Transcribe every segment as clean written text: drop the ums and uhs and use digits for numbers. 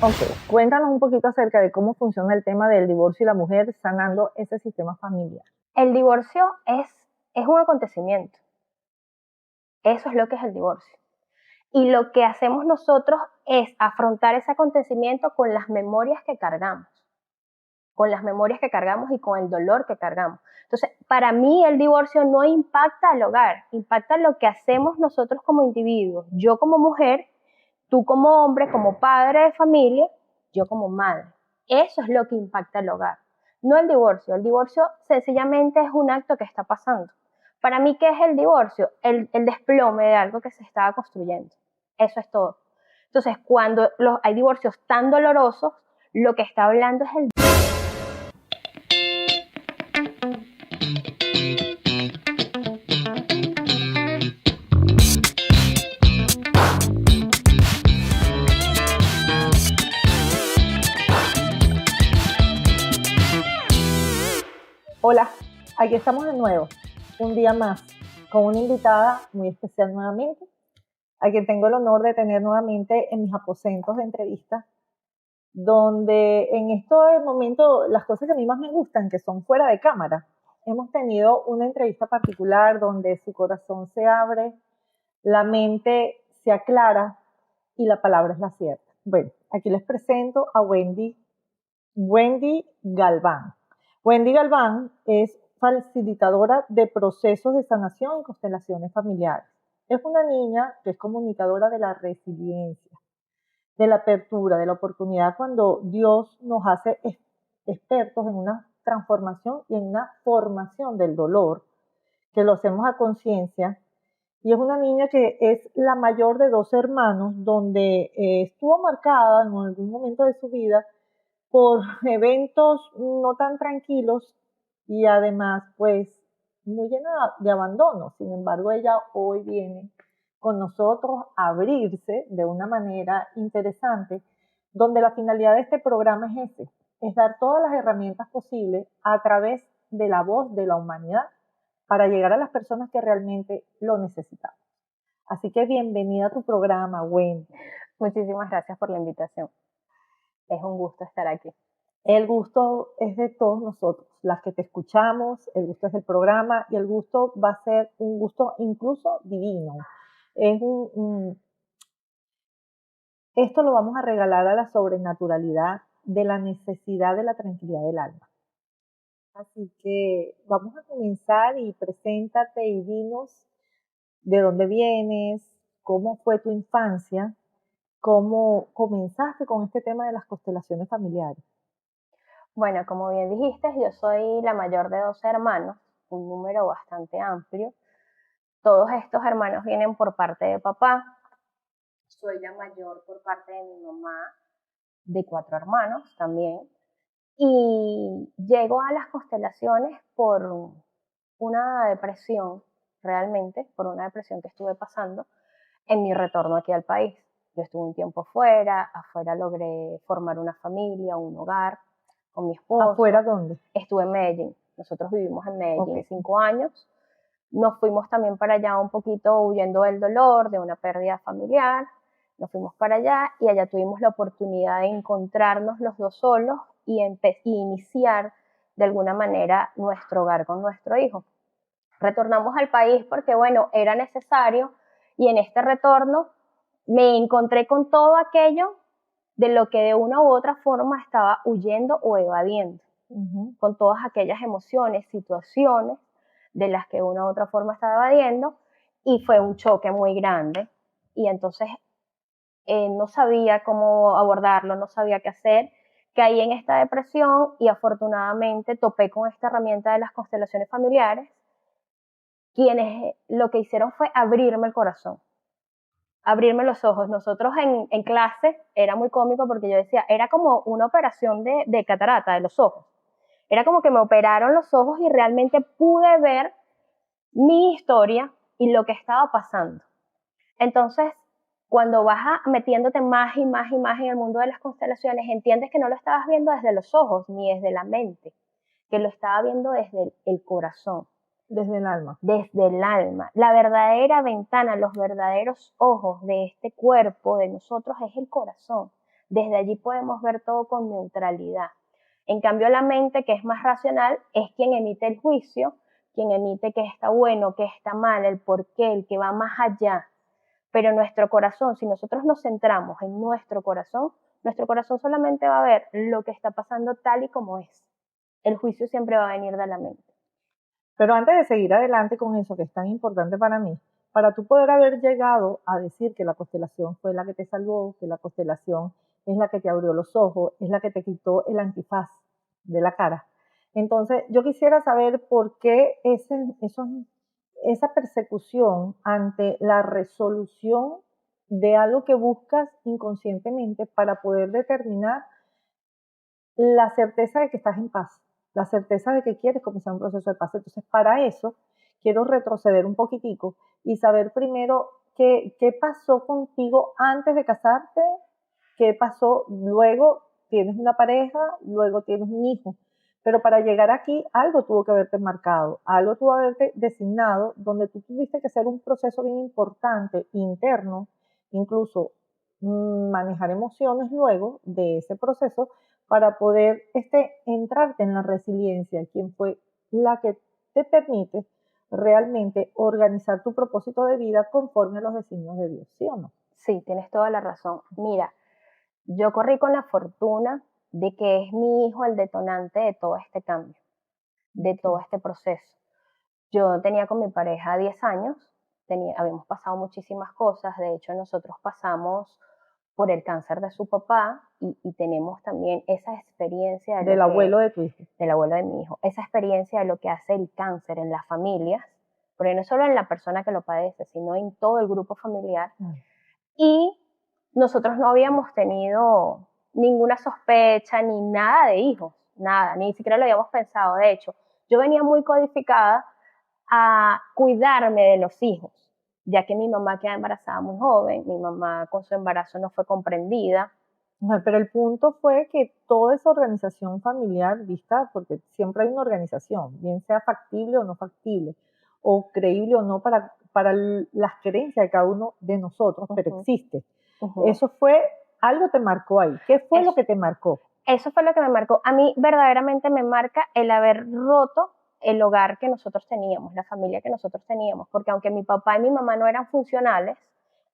Ok, cuéntanos un poquito acerca de cómo funciona el tema del divorcio y la mujer sanando ese sistema familiar. El divorcio es un acontecimiento. Eso es lo que es el divorcio. Y lo que hacemos nosotros es afrontar ese acontecimiento con las memorias que cargamos, y con el dolor que cargamos. Entonces, para mí el divorcio no impacta al hogar, impacta lo que hacemos nosotros como individuos, yo como mujer, tú como hombre, como padre de familia, yo como madre. Eso es lo que impacta al hogar, no el divorcio. El divorcio sencillamente es un acto que está pasando. Para mí, ¿qué es el divorcio? El desplome de algo que se estaba construyendo. Eso es todo. Entonces, cuando hay divorcios tan dolorosos, lo que está hablando es el... Hola, aquí estamos de nuevo, un día más, con una invitada muy especial nuevamente, a quien tengo el honor de tener nuevamente en mis aposentos de entrevista, donde en este momento las cosas que a mí más me gustan, que son fuera de cámara, hemos tenido una entrevista particular donde su corazón se abre, la mente se aclara y la palabra es la cierta. Bueno, aquí les presento a Wendy Galván. Wendy Galván es facilitadora de procesos de sanación y constelaciones familiares. Es una niña que es comunicadora de la resiliencia, de la apertura, de la oportunidad cuando Dios nos hace expertos en una transformación y en una formación del dolor, que lo hacemos a conciencia. Y es una niña que es la mayor de dos hermanos, donde estuvo marcada en algún momento de su vida por eventos no tan tranquilos y además pues muy llena de abandono. Sin embargo, ella hoy viene con nosotros a abrirse de una manera interesante, donde la finalidad de este programa es dar todas las herramientas posibles a través de la voz de la humanidad para llegar a las personas que realmente lo necesitan. Así que bienvenida a tu programa, Wendy. Muchísimas gracias por la invitación. Es un gusto estar aquí. El gusto es de todos nosotros, las que te escuchamos, el gusto es del programa y el gusto va a ser un gusto incluso divino. Es esto lo vamos a regalar a la sobrenaturalidad de la necesidad de la tranquilidad del alma. Así que vamos a comenzar y preséntate y dinos de dónde vienes, cómo fue tu infancia, cómo comenzaste con este tema de las constelaciones familiares. Bueno, como bien dijiste, yo soy la mayor de 12 hermanos, un número bastante amplio. Todos estos hermanos vienen por parte de papá. Soy la mayor por parte de mi mamá, de 4 hermanos también. Y llego a las constelaciones por una depresión, realmente, por una depresión que estuve pasando en mi retorno aquí al país. Yo estuve un tiempo afuera logré formar una familia, un hogar con mi ¿Afuera esposo. dónde? Estuve en Medellín, nosotros vivimos en Medellín Ok. 5 años. Nos fuimos también para allá un poquito huyendo del dolor, de una pérdida familiar. Nos fuimos para allá y allá tuvimos la oportunidad de encontrarnos los dos solos y iniciar de alguna manera nuestro hogar con nuestro hijo. Retornamos al país porque, bueno, era necesario, y en este retorno me encontré con todo aquello de lo que de una u otra forma estaba huyendo o evadiendo, con todas aquellas emociones, situaciones de las que de una u otra forma estaba evadiendo, y fue un choque muy grande. Y entonces no sabía cómo abordarlo, no sabía qué hacer, caí en esta depresión y afortunadamente topé con esta herramienta de las constelaciones familiares, quienes lo que hicieron fue abrirme el corazón, abrirme los ojos. Nosotros en clase era muy cómico porque yo decía, era como una operación de catarata de los ojos. Era como que me operaron los ojos y realmente pude ver mi historia y lo que estaba pasando. Entonces, cuando vas metiéndote más y más y más en el mundo de las constelaciones, entiendes que no lo estabas viendo desde los ojos ni desde la mente, que lo estaba viendo desde el corazón. Desde el alma. Desde el alma. La verdadera ventana, los verdaderos ojos de este cuerpo de nosotros es el corazón. Desde allí podemos ver todo con neutralidad. En cambio, la mente, que es más racional, es quien emite el juicio, quien emite qué está bueno, qué está mal, el porqué, el que va más allá. Pero nuestro corazón, si nosotros nos centramos en nuestro corazón solamente va a ver lo que está pasando tal y como es. El juicio siempre va a venir de la mente. Pero antes de seguir adelante con eso que es tan importante para mí, para tú poder haber llegado a decir que la constelación fue la que te salvó, que la constelación es la que te abrió los ojos, es la que te quitó el antifaz de la cara. Entonces, yo quisiera saber por qué esa persecución ante la resolución de algo que buscas inconscientemente para poder determinar la certeza de que estás en paz, la certeza de que quieres comenzar un proceso de paz. Entonces, para eso, quiero retroceder un poquitico y saber primero qué pasó contigo antes de casarte, qué pasó luego, tienes una pareja, luego tienes un hijo. Pero para llegar aquí, algo tuvo que haberte marcado, algo tuvo que haberte designado, donde tú tuviste que hacer un proceso bien importante, interno, incluso manejar emociones luego de ese proceso para poder entrarte en la resiliencia, quien fue la que te permite realmente organizar tu propósito de vida conforme a los designios de Dios, ¿sí o no? Sí, tienes toda la razón. Mira, yo corrí con la fortuna de que es mi hijo el detonante de todo este cambio, de todo este proceso. Yo tenía con mi pareja 10 años, habíamos pasado muchísimas cosas, de hecho nosotros pasamos por el cáncer de su papá y tenemos también esa experiencia Del abuelo de tu hijo. Del abuelo de mi hijo, esa experiencia de lo que hace el cáncer en las familias, porque no solo en la persona que lo padece, sino en todo el grupo familiar. Y nosotros no habíamos tenido ninguna sospecha ni nada de hijos, nada, ni siquiera lo habíamos pensado. De hecho, yo venía muy codificada a cuidarme de los hijos, ya que mi mamá queda embarazada muy joven, mi mamá con su embarazo no fue comprendida. Pero el punto fue que toda esa organización familiar vista, porque siempre hay una organización, bien sea factible o no factible, o creíble o no para las creencias de cada uno de nosotros, pero existe. Eso fue, algo te marcó ahí. ¿Qué fue lo que te marcó? Eso fue lo que me marcó. A mí verdaderamente me marca el haber roto el hogar que nosotros teníamos, la familia que nosotros teníamos, porque aunque mi papá y mi mamá no eran funcionales,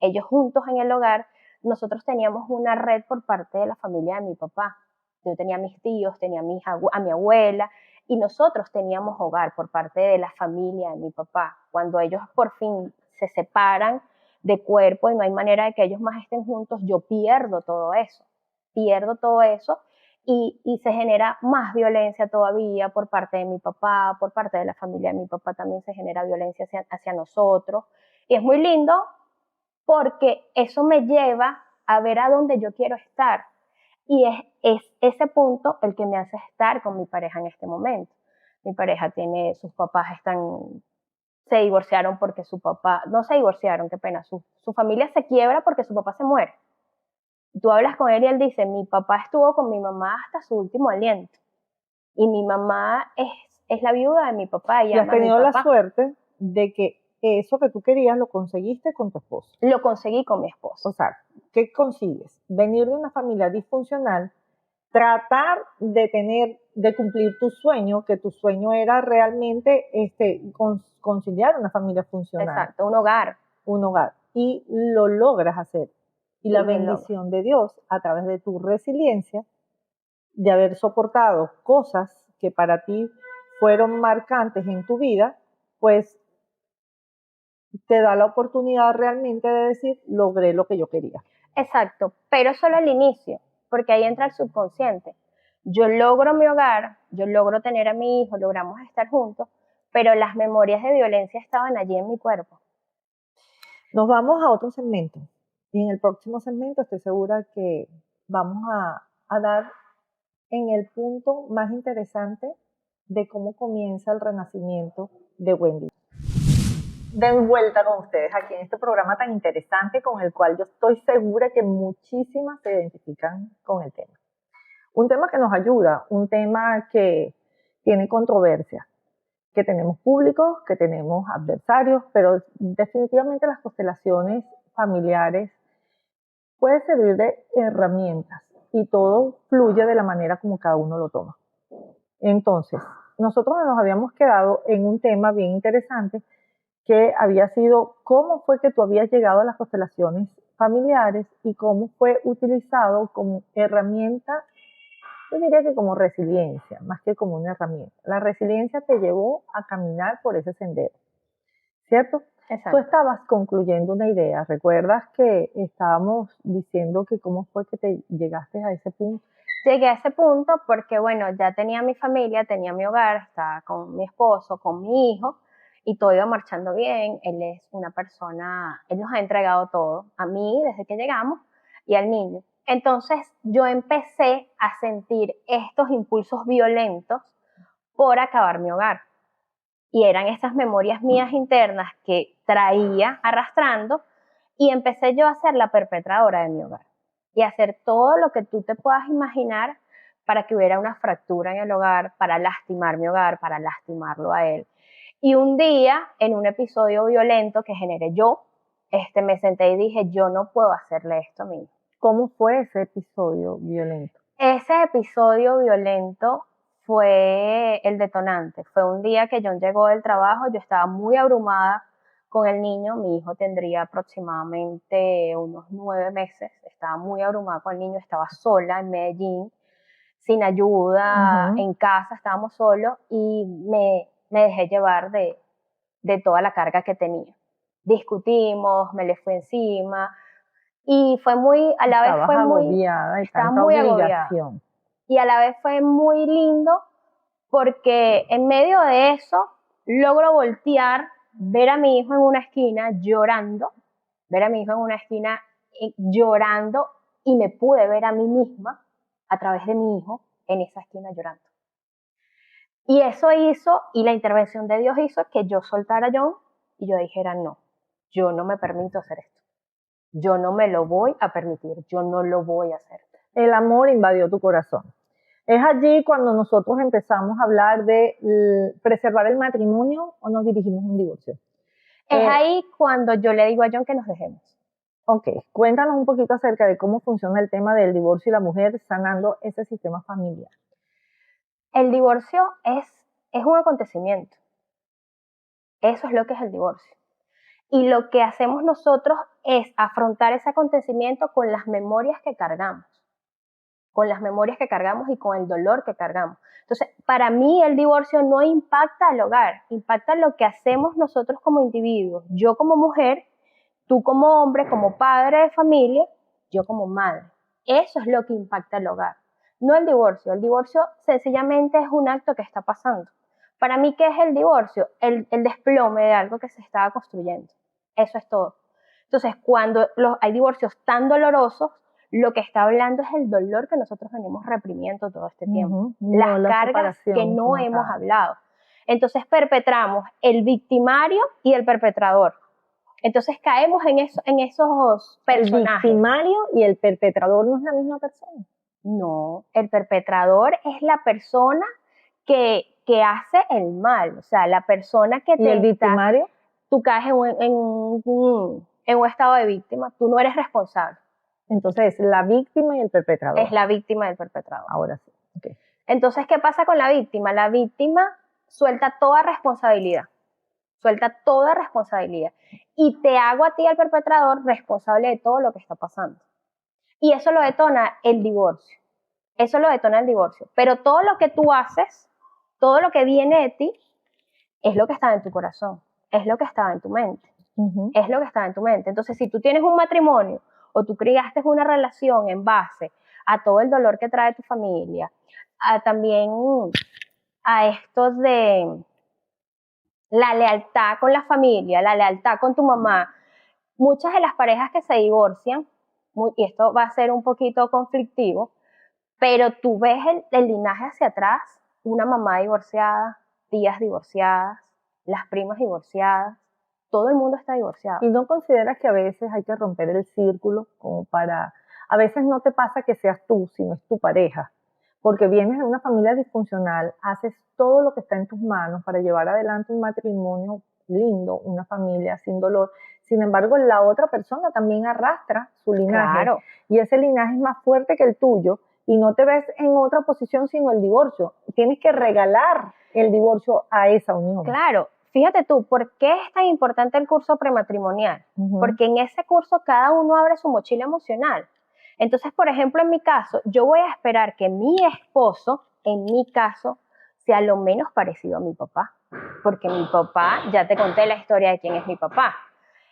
ellos juntos en el hogar, nosotros teníamos una red por parte de la familia de mi papá. Yo tenía a mis tíos, tenía a mi abuela, y nosotros teníamos hogar por parte de la familia de mi papá. Cuando ellos por fin se separan de cuerpo y no hay manera de que ellos más estén juntos, yo pierdo todo eso y se genera más violencia todavía por parte de mi papá, por parte de la familia de mi papá también se genera violencia hacia nosotros. Y es muy lindo porque eso me lleva a ver a dónde yo quiero estar. Y es ese punto el que me hace estar con mi pareja en este momento. Mi pareja sus papás se divorciaron porque su papá, no se divorciaron, qué pena, su familia se quiebra porque su papá se muere. Tú hablas con él y él dice, mi papá estuvo con mi mamá hasta su último aliento. Y mi mamá es la viuda de mi papá y has tenido la suerte de que eso que tú querías lo conseguiste con tu esposo. Lo conseguí con mi esposo. O sea, ¿qué consigues? Venir de una familia disfuncional, tratar de cumplir tu sueño, que tu sueño era realmente conciliar una familia funcional. Exacto, un hogar. Un hogar. Y lo logras hacer. Y la bendición de Dios, a través de tu resiliencia, de haber soportado cosas que para ti fueron marcantes en tu vida, pues te da la oportunidad realmente de decir, logré lo que yo quería. Exacto, pero solo al inicio, porque ahí entra el subconsciente. Yo logro mi hogar, yo logro tener a mi hijo, logramos estar juntos, pero las memorias de violencia estaban allí en mi cuerpo. Nos vamos a otro segmento. Y en el próximo segmento estoy segura que vamos a dar en el punto más interesante de cómo comienza el renacimiento de Wendy. De vuelta con ustedes aquí en este programa tan interesante con el cual yo estoy segura que muchísimas se identifican con el tema. Un tema que nos ayuda, un tema que tiene controversia, que tenemos públicos, que tenemos adversarios, pero definitivamente las constelaciones familiares pueden servir de herramientas y todo fluye de la manera como cada uno lo toma. Entonces, nosotros nos habíamos quedado en un tema bien interesante que había sido cómo fue que tú habías llegado a las constelaciones familiares y cómo fue utilizado como herramienta, yo diría que como resiliencia, más que como una herramienta. La resiliencia te llevó a caminar por ese sendero, ¿cierto? Exacto. Tú estabas concluyendo una idea, ¿recuerdas que estábamos diciendo que cómo fue que te llegaste a ese punto? Llegué a ese punto porque, bueno, ya tenía mi familia, tenía mi hogar, estaba con mi esposo, con mi hijo, y todo iba marchando bien. Él es una persona, él nos ha entregado todo, a mí desde que llegamos y al niño. Entonces yo empecé a sentir estos impulsos violentos por acabar mi hogar. Y eran estas memorias mías internas que traía arrastrando, y empecé yo a ser la perpetradora de mi hogar y hacer todo lo que tú te puedas imaginar para que hubiera una fractura en el hogar, para lastimar mi hogar, para lastimarlo a él. Y un día, en un episodio violento que generé yo, me senté y dije, yo no puedo hacerle esto a mi hijo. ¿Cómo fue ese episodio violento? Ese episodio violento fue el detonante. Fue un día que John llegó del trabajo, yo estaba muy abrumada con el niño, mi hijo tendría aproximadamente unos 9 meses, estaba muy abrumada con el niño, estaba sola en Medellín, sin ayuda, en casa, estábamos solos, y me dejé llevar de toda la carga que tenía. Discutimos, me le fui encima, y fue muy, a la vez Estabas fue muy, agobiada y estaba tanta muy obligación. agobiada. Y a la vez fue muy lindo porque en medio de eso logro voltear, ver a mi hijo en una esquina llorando, ver a mi hijo en una esquina llorando, y me pude ver a mí misma a través de mi hijo en esa esquina llorando. Y eso hizo, y la intervención de Dios hizo que yo soltara a John y yo dijera, no, yo no me permito hacer esto. Yo no me lo voy a permitir, yo no lo voy a hacer. El amor invadió tu corazón. Es allí cuando nosotros empezamos a hablar de preservar el matrimonio o nos dirigimos a un divorcio. Es ahí cuando yo le digo a John que nos dejemos. Ok, cuéntanos un poquito acerca de cómo funciona el tema del divorcio y la mujer sanando ese sistema familiar. El divorcio es un acontecimiento. Eso es lo que es el divorcio. Y lo que hacemos nosotros es afrontar ese acontecimiento con las memorias que cargamos. Con las memorias que cargamos y con el dolor que cargamos. Entonces, para mí el divorcio no impacta al hogar, impacta lo que hacemos nosotros como individuos. Yo como mujer, tú como hombre, como padre de familia, yo como madre. Eso es lo que impacta al hogar, no el divorcio. El divorcio sencillamente es un acto que está pasando. Para mí, ¿qué es el divorcio? El desplome de algo que se estaba construyendo. Eso es todo. Entonces, cuando hay divorcios tan dolorosos, lo que está hablando es el dolor que nosotros venimos reprimiendo todo este tiempo. Las cargas que no hemos hablado. Entonces perpetramos el victimario y el perpetrador. Entonces caemos en esos personajes. El victimario y el perpetrador no es la misma persona. No, el perpetrador es la persona que hace el mal. O sea, la persona que ¿Y el victimario? Tú caes en un estado de víctima. Tú no eres responsable. Entonces, la víctima y el perpetrador. Es la víctima del perpetrador. Ahora sí. Okay. Entonces, ¿qué pasa con la víctima? La víctima suelta toda responsabilidad. Suelta toda responsabilidad. Y te hago a ti, al perpetrador, responsable de todo lo que está pasando. Y eso lo detona el divorcio. Eso lo detona el divorcio. Pero todo lo que tú haces, todo lo que viene de ti, es lo que estaba en tu corazón. Es lo que estaba en tu mente. Es lo que estaba en tu mente. Entonces, si tú tienes un matrimonio o tú creaste una relación en base a todo el dolor que trae tu familia, también a estos de la lealtad con la familia, la lealtad con tu mamá, muchas de las parejas que se divorcian, y esto va a ser un poquito conflictivo, pero tú ves el linaje hacia atrás, una mamá divorciada, tías divorciadas, las primas divorciadas, todo el mundo está divorciado. ¿Y no consideras que a veces hay que romper el círculo como para... A veces no te pasa que seas tú, sino es tu pareja, porque vienes de una familia disfuncional, haces todo lo que está en tus manos para llevar adelante un matrimonio lindo, una familia sin dolor. Sin embargo, la otra persona también arrastra su linaje. Claro. Y ese linaje es más fuerte que el tuyo y no te ves en otra posición sino el divorcio. Tienes que regalar el divorcio a esa unión. Claro. Fíjate tú, ¿por qué es tan importante el curso prematrimonial? Porque en ese curso cada uno abre su mochila emocional. Entonces, por ejemplo, en mi caso, yo voy a esperar que mi esposo, en mi caso, sea lo menos parecido a mi papá. Porque mi papá, ya te conté la historia de quién es mi papá.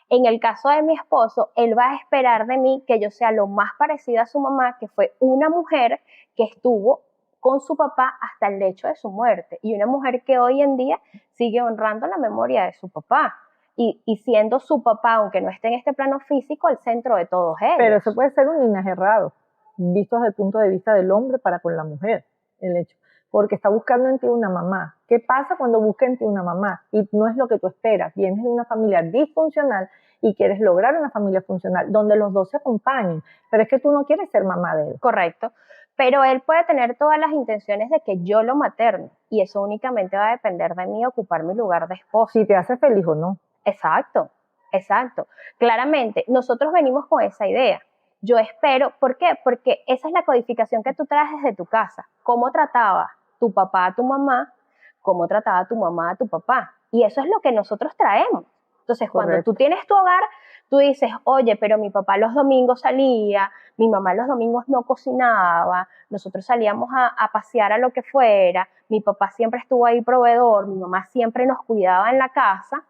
En el caso de mi esposo, él va a esperar de mí que yo sea lo más parecida a su mamá, que fue una mujer que estuvo con su papá hasta el lecho de su muerte, y una mujer que hoy en día sigue honrando la memoria de su papá y siendo su papá, aunque no esté en este plano físico, el centro de todos ellos. Pero eso puede ser un linaje errado, visto desde el punto de vista del hombre para con la mujer, el hecho, porque está buscando en ti una mamá. ¿Qué pasa cuando busca en ti una mamá y no es lo que tú esperas? Vienes de una familia disfuncional y quieres lograr una familia funcional donde los dos se acompañen, pero es que tú no quieres ser mamá de él. Correcto. Pero él puede tener todas las intenciones de que yo lo materne, y eso únicamente va a depender de mí ocupar mi lugar de esposo. Si te hace feliz o no. Exacto, exacto. Claramente, nosotros venimos con esa idea. Yo espero, ¿por qué? Porque esa es la codificación que tú traes desde tu casa. ¿Cómo trataba tu papá a tu mamá? ¿Cómo trataba tu mamá a tu papá? Y eso es lo que nosotros traemos. Entonces, cuando Correcto. tú tienes tu hogar, tú dices, oye, pero mi papá los domingos salía, mi mamá los domingos no cocinaba, nosotros salíamos a pasear a lo que fuera, mi papá siempre estuvo ahí proveedor, mi mamá siempre nos cuidaba en la casa.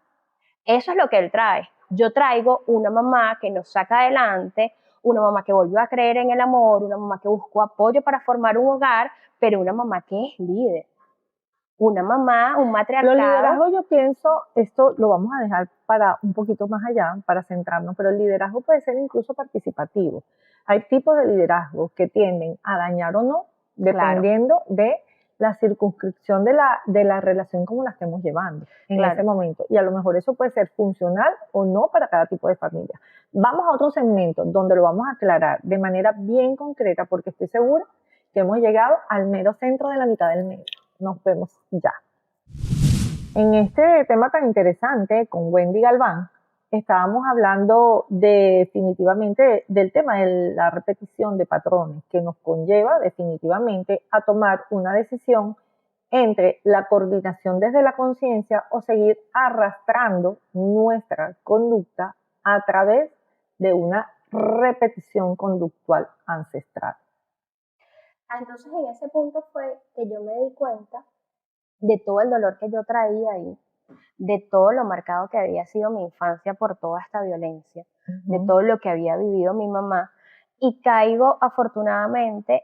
Eso es lo que él trae. Yo traigo una mamá que nos saca adelante, una mamá que volvió a creer en el amor, una mamá que buscó apoyo para formar un hogar, pero una mamá que es líder. Una mamá, un matriarcado. Los liderazgos, yo pienso, esto lo vamos a dejar para un poquito más allá, para centrarnos, pero el liderazgo puede ser incluso participativo. Hay tipos de liderazgo que tienden a dañar o no, dependiendo de la circunscripción de la relación como la estemos llevando en ese momento. Y a lo mejor eso puede ser funcional o no para cada tipo de familia. Vamos a otro segmento donde lo vamos a aclarar de manera bien concreta, porque estoy segura que hemos llegado al mero centro de la mitad del medio. Nos vemos ya. En este tema tan interesante con Wendy Galván, estábamos hablando definitivamente del tema de la repetición de patrones que nos conlleva definitivamente a tomar una decisión entre la coordinación desde la conciencia o seguir arrastrando nuestra conducta a través de una repetición conductual ancestral. Entonces en ese punto fue que yo me di cuenta de todo el dolor que yo traía ahí, de todo lo marcado que había sido mi infancia por toda esta violencia, de todo lo que había vivido mi mamá, y caigo afortunadamente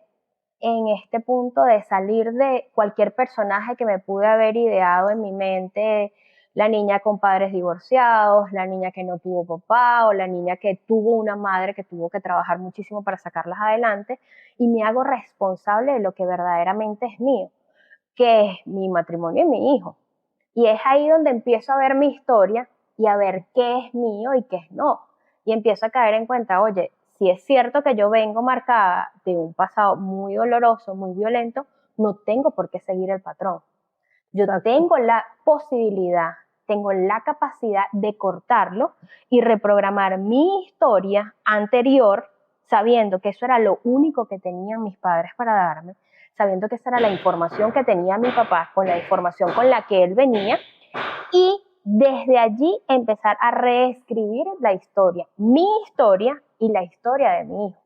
en este punto de salir de cualquier personaje que me pude haber ideado en mi mente, la niña con padres divorciados, la niña que no tuvo papá o la niña que tuvo una madre que tuvo que trabajar muchísimo para sacarlas adelante, y me hago responsable de lo que verdaderamente es mío, que es mi matrimonio y mi hijo. Y es ahí donde empiezo a ver mi historia y a ver qué es mío y qué es no. Y empiezo a caer en cuenta, oye, si es cierto que yo vengo marcada de un pasado muy doloroso, muy violento, no tengo por qué seguir el patrón. Yo tengo la posibilidad, tengo la capacidad de cortarlo y reprogramar mi historia anterior, sabiendo que eso era lo único que tenían mis padres para darme, sabiendo que esa era la información que tenía mi papá con la información con la que él venía, y desde allí empezar a reescribir la historia, mi historia y la historia de mi hijo.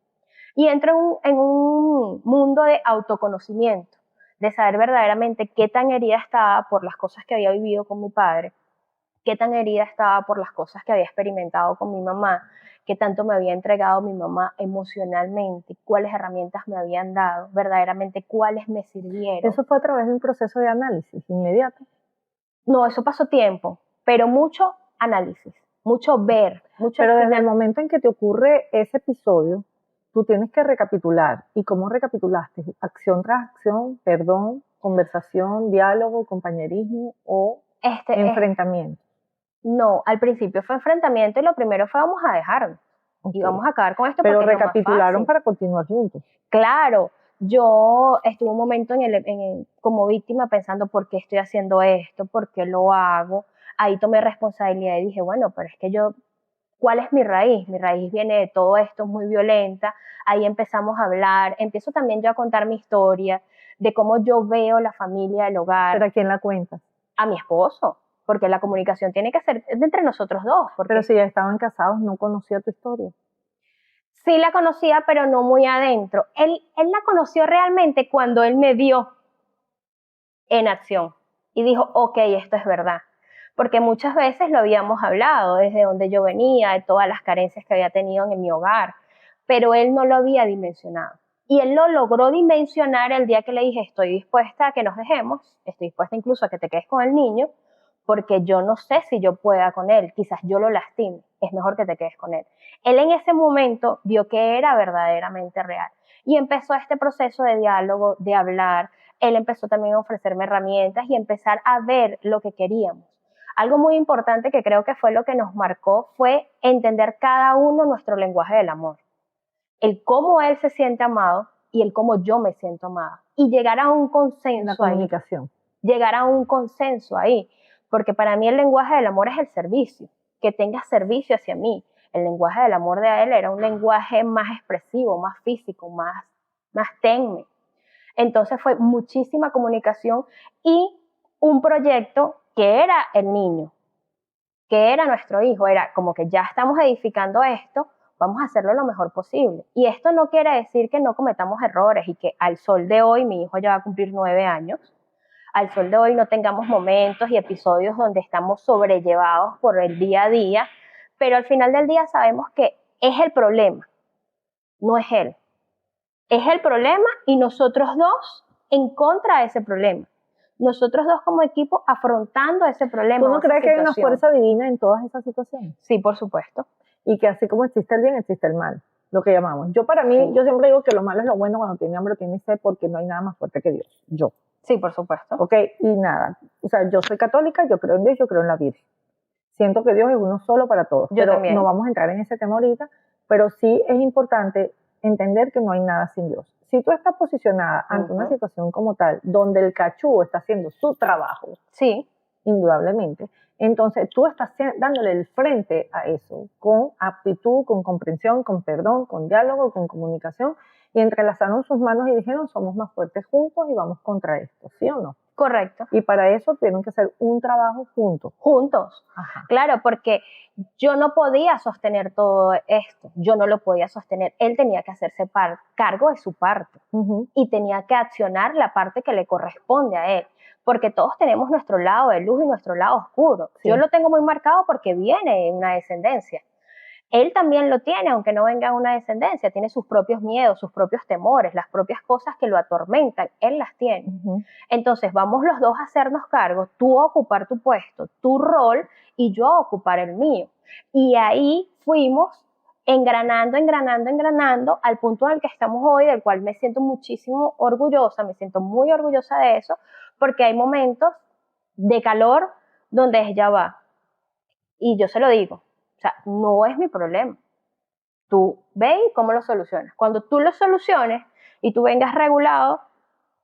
Y entro en un mundo de autoconocimiento, de saber verdaderamente qué tan herida estaba por las cosas que había vivido con mi padre, qué tan herida estaba por las cosas que había experimentado con mi mamá, qué tanto me había entregado mi mamá emocionalmente, cuáles herramientas me habían dado, verdaderamente cuáles me sirvieron. ¿Eso fue a través de un proceso de análisis inmediato? No, eso pasó tiempo, pero mucho análisis, mucho ver, mucho. Pero desde el momento en que te ocurre ese episodio, tú tienes que recapitular. ¿Y cómo recapitulaste? ¿Acción tras acción, perdón, conversación, diálogo, compañerismo o enfrentamiento? No, al principio fue enfrentamiento y lo primero fue vamos a dejarnos. Y vamos a acabar con esto. Pero recapitularon para continuar juntos. Claro, yo estuve un momento como víctima pensando por qué estoy haciendo esto, por qué lo hago. Ahí tomé responsabilidad y dije, bueno, pero es que yo ¿Cuál es mi raíz? Mi raíz viene de todo esto, muy violenta. Ahí empezamos a hablar, empiezo también yo a contar mi historia, de cómo yo veo la familia, el hogar. ¿Pero a quién la cuentas? A mi esposo, porque la comunicación tiene que ser entre nosotros dos. Porque pero si ya estaban casados, no conocía tu historia. Sí la conocía, pero no muy adentro. Él la conoció realmente cuando él me vio en acción y dijo, ok, esto es verdad. Porque muchas veces lo habíamos hablado, desde donde yo venía, de todas las carencias que había tenido en mi hogar, pero él no lo había dimensionado. Y él lo logró dimensionar el día que le dije, estoy dispuesta a que nos dejemos, estoy dispuesta incluso a que te quedes con el niño, porque yo no sé si yo pueda con él, quizás yo lo lastime, es mejor que te quedes con él. Él en ese momento vio que era verdaderamente real y empezó este proceso de diálogo, de hablar. Él empezó también a ofrecerme herramientas y empezar a ver lo que queríamos. Algo muy importante que creo que fue lo que nos marcó fue entender cada uno nuestro lenguaje del amor. El cómo él se siente amado y el cómo yo me siento amada. Y llegar a un consenso la comunicación. Ahí. Llegar a un consenso ahí. Porque para mí el lenguaje del amor es el servicio. Que tenga servicio hacia mí. El lenguaje del amor de él era un lenguaje más expresivo, más físico, más tenme. Entonces fue muchísima comunicación y un proyecto que era el niño, que era nuestro hijo, era como que ya estamos edificando esto, vamos a hacerlo lo mejor posible. Y esto no quiere decir que no cometamos errores y que al sol de hoy, mi hijo ya va a cumplir 9 años, al sol de hoy no tengamos momentos y episodios donde estamos sobrellevados por el día a día, pero al final del día sabemos que es el problema, no es él. Es el problema y nosotros dos en contra de ese problema. Nosotros dos como equipo afrontando ese problema. ¿Tú no crees que hay una fuerza divina en todas esas situaciones? Sí, por supuesto. Y que así como existe el bien, existe el mal, lo que llamamos. Yo para mí, yo siempre digo que lo malo es lo bueno cuando tiene hambre o tiene sed, porque no hay nada más fuerte que Dios. Yo. Sí, por supuesto. Ok, y nada. O sea, yo soy católica, yo creo en Dios, yo creo en la Virgen. Siento que Dios es uno solo para todos. Yo también. No vamos a entrar en ese tema ahorita, pero sí es importante entender que no hay nada sin Dios. Si tú estás posicionada ante una situación como tal, donde el cachú está haciendo su trabajo, sí, indudablemente, entonces tú estás dándole el frente a eso, con aptitud, con comprensión, con perdón, con diálogo, con comunicación, y entrelazaron sus manos y dijeron, somos más fuertes juntos y vamos contra esto, ¿sí o no? Correcto. Y para eso tienen que hacer un trabajo juntos. Juntos. Ajá. Claro, porque yo no podía sostener todo esto, yo no lo podía sostener. Él tenía que hacerse cargo de su parte y tenía que accionar la parte que le corresponde a él, porque todos tenemos nuestro lado de luz y nuestro lado oscuro. Sí. Yo lo tengo muy marcado porque viene en una descendencia. Él también lo tiene, aunque no venga una descendencia, tiene sus propios miedos, sus propios temores, las propias cosas que lo atormentan, él las tiene. Entonces vamos los dos a hacernos cargo, tú a ocupar tu puesto, tu rol, y yo a ocupar el mío. Y ahí fuimos engranando al punto en el que estamos hoy, del cual me siento muchísimo orgullosa, me siento muy orgullosa de eso, porque hay momentos de calor donde ella va. Y yo se lo digo, o sea, no es mi problema. Tú ve y cómo lo solucionas. Cuando tú lo soluciones y tú vengas regulado,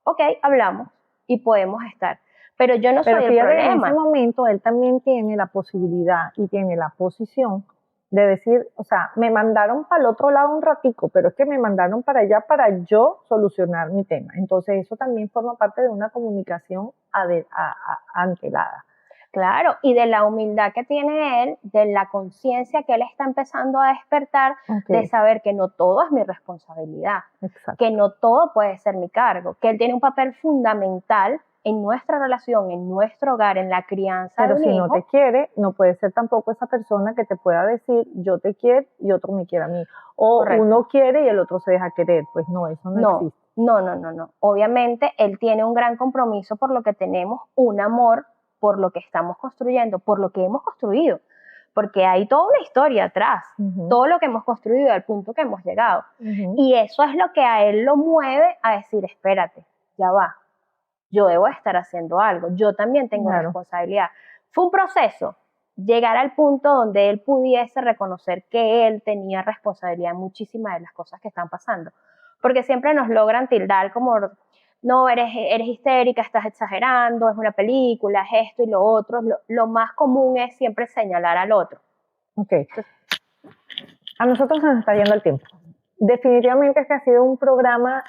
ok, hablamos y podemos estar. Pero yo no soy el problema. En ese momento él también tiene la posibilidad y tiene la posición de decir, o sea, me mandaron para el otro lado un ratico, pero es que me mandaron para allá para yo solucionar mi tema. Entonces eso también forma parte de una comunicación antelada. Claro, y de la humildad que tiene él, de la conciencia que él está empezando a despertar, de saber que no todo es mi responsabilidad, que no todo puede ser mi cargo, que él tiene un papel fundamental en nuestra relación, en nuestro hogar, en la crianza de un hijo. Pero si no te quiere, no puede ser tampoco esa persona que te pueda decir, yo te quiero y otro me quiere a mí. O uno quiere y el otro se deja querer. Pues no, eso no existe. No. Obviamente, él tiene un gran compromiso por lo que tenemos, un amor por lo que estamos construyendo, por lo que hemos construido, porque hay toda una historia atrás, todo lo que hemos construido al punto que hemos llegado. Y eso es lo que a él lo mueve a decir, espérate, ya va, yo debo estar haciendo algo, yo también tengo responsabilidad. Fue un proceso, llegar al punto donde él pudiese reconocer que él tenía responsabilidad en muchísimas de las cosas que están pasando, porque siempre nos logran tildar como... No, eres histérica, estás exagerando, es una película, es esto y lo otro. Lo más común es siempre señalar al otro. Ok. A nosotros se nos está yendo el tiempo. Definitivamente este ha sido un programa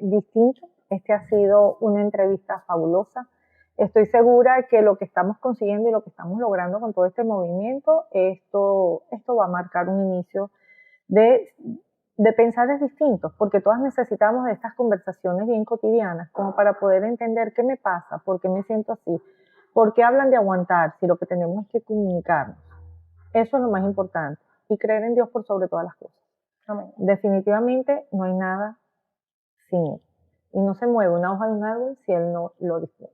distinto. Este ha sido una entrevista fabulosa. Estoy segura que lo que estamos consiguiendo y lo que estamos logrando con todo este movimiento, esto va a marcar un inicio de pensares distintos, porque todas necesitamos de estas conversaciones bien cotidianas, como para poder entender qué me pasa, por qué me siento así, por qué hablan de aguantar, si lo que tenemos es que comunicarnos. Eso es lo más importante, y creer en Dios por sobre todas las cosas. Amén. Definitivamente no hay nada sin Él, y no se mueve una hoja de un árbol si Él no lo dispone.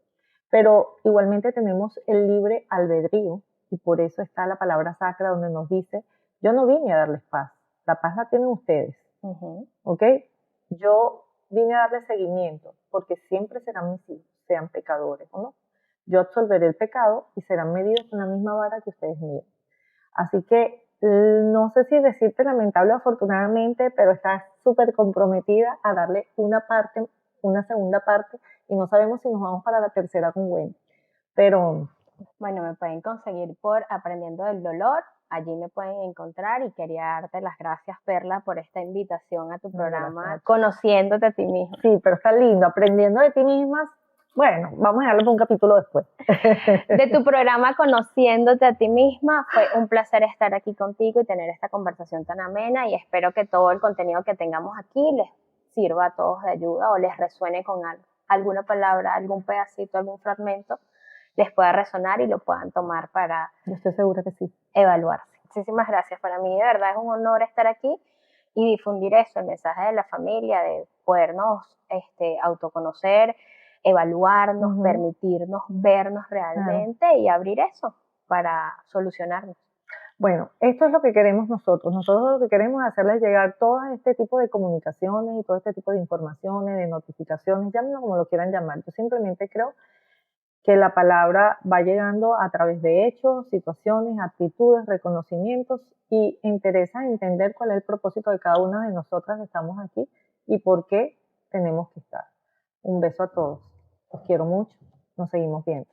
Pero igualmente tenemos el libre albedrío, y por eso está la palabra sacra donde nos dice, yo no vine a darles paz, la paz la tienen ustedes, ¿ok? Yo vine a darles seguimiento, porque siempre serán mis hijos, sean pecadores o no. Yo absolveré el pecado y serán medidos con la misma vara que ustedes miden. Así que no sé si decirte lamentable o afortunadamente, pero estás súper comprometida a darle una segunda parte, y no sabemos si nos vamos para la tercera con Wendy. Pero bueno, me pueden conseguir por Aprendiendo del Dolor. Allí me pueden encontrar, y quería darte las gracias, Perla, por esta invitación a tu programa, gracias. Conociéndote a ti misma. Sí, pero está lindo, aprendiendo de ti mismas. Bueno, vamos a darle un capítulo después. De tu programa Conociéndote a ti misma, fue un placer estar aquí contigo y tener esta conversación tan amena, y espero que todo el contenido que tengamos aquí les sirva a todos de ayuda o les resuene con algo, alguna palabra, algún pedacito, algún fragmento les pueda resonar y lo puedan tomar para Yo estoy segura que sí. Evaluarse. Muchísimas gracias. Para mí de verdad es un honor estar aquí y difundir eso, el mensaje de la familia, de podernos autoconocer, evaluarnos, permitirnos vernos realmente y abrir eso para solucionarnos. Bueno, esto es lo que queremos nosotros. Nosotros lo que queremos es hacerles llegar todo este tipo de comunicaciones y todo este tipo de informaciones, de notificaciones, llámenlo como lo quieran llamar. Yo simplemente creo que la palabra va llegando a través de hechos, situaciones, actitudes, reconocimientos, y interesa entender cuál es el propósito de cada una de nosotras que estamos aquí y por qué tenemos que estar. Un beso a todos. Los quiero mucho. Nos seguimos viendo.